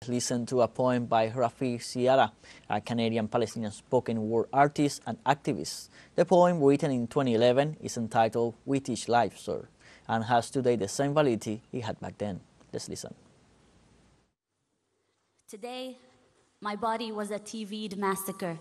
Listen to a poem by Rafeef Ziadah, a Canadian-Palestinian spoken word artist and activist. The poem, written in 2011, is entitled "We Teach Life, Sir," and has today the same validity it had back then. Let's listen. Today, my body was a TV'd massacre.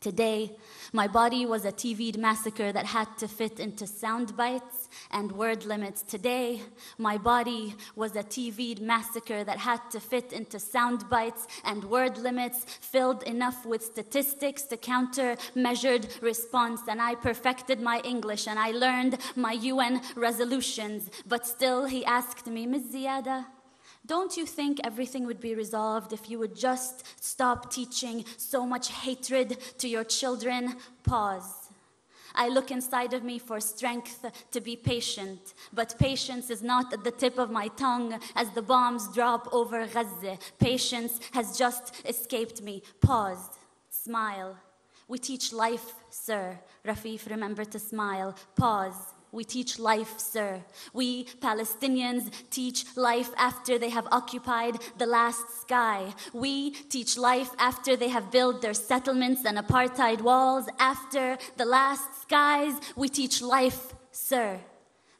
Today, my body was a TV'd massacre that had to fit into sound bites and word limits. Today, my body was a TV'd massacre that had to fit into sound bites and word limits, filled enough with statistics to counter measured response. And I perfected my English and I learned my UN resolutions. But still, he asked me, "Ms. Ziadah, don't you think everything would be resolved if you would just stop teaching so much hatred to your children?" Pause. I look inside of me for strength to be patient, but patience is not at the tip of my tongue as the bombs drop over Gaza. Patience has just escaped me. Pause. Smile. We teach life, sir. Rafeef, remember to smile. Pause. We teach life, sir. We Palestinians teach life after they have occupied the last sky. We teach life after they have built their settlements and apartheid walls. After the last skies, we teach life, sir.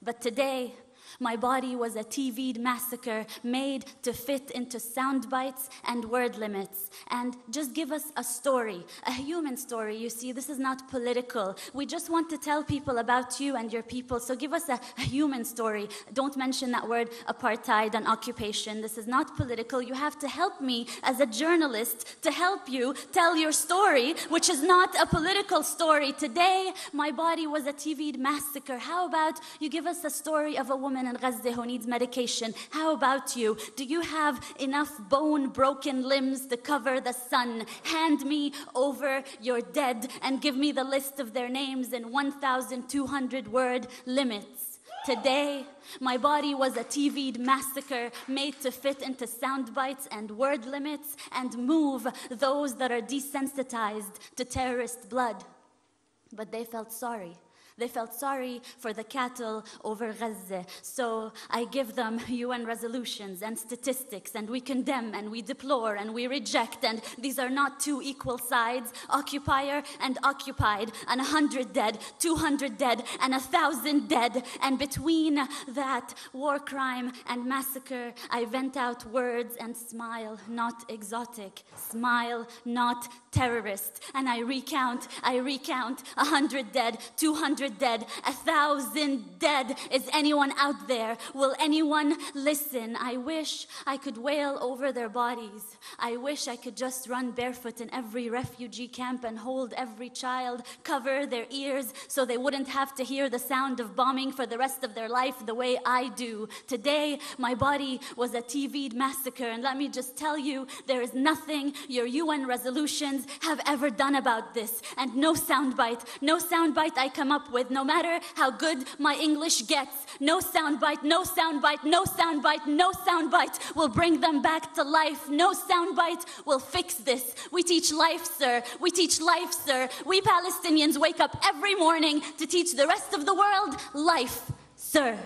But today, my body was a TV'd massacre made to fit into sound bites and word limits. And just give us a story, a human story. You see, this is not political. We just want to tell people about you and your people. So give us a human story. Don't mention that word apartheid and occupation. This is not political. You have to help me as a journalist to help you tell your story, which is not a political story. Today, my body was a TV'd massacre. How about you give us a story of a woman in Gaza who needs medication? How about you? Do you have enough bone-broken limbs to cover the sun? Hand me over your dead and give me the list of their names in 1,200 word limits. Today, my body was a TV'd massacre made to fit into sound bites and word limits and move those that are desensitized to terrorist blood. But they felt sorry. They felt sorry for the cattle over Gaza. So I give them UN resolutions and statistics, and we condemn and we deplore and we reject. And these are not two equal sides, occupier and occupied, and 100 dead, 200 dead, and 1,000 dead. And between that war crime and massacre, I vent out words and smile, not exotic. Smile, not terrorist. And I recount 100 dead, 200 dead, 1,000 dead. Is anyone out there? Will anyone listen? I wish I could wail over their bodies. I wish I could just run barefoot in every refugee camp and hold every child, cover their ears so they wouldn't have to hear the sound of bombing for the rest of their life the way I do. Today, my body was a TV'd massacre, and let me just tell you, there is nothing your UN resolutions have ever done about this. And no soundbite I come up with, no matter how good my English gets, no soundbite will bring them back to life. No soundbite will fix this. We teach life, sir. We teach life, sir. We Palestinians wake up every morning to teach the rest of the world life, sir.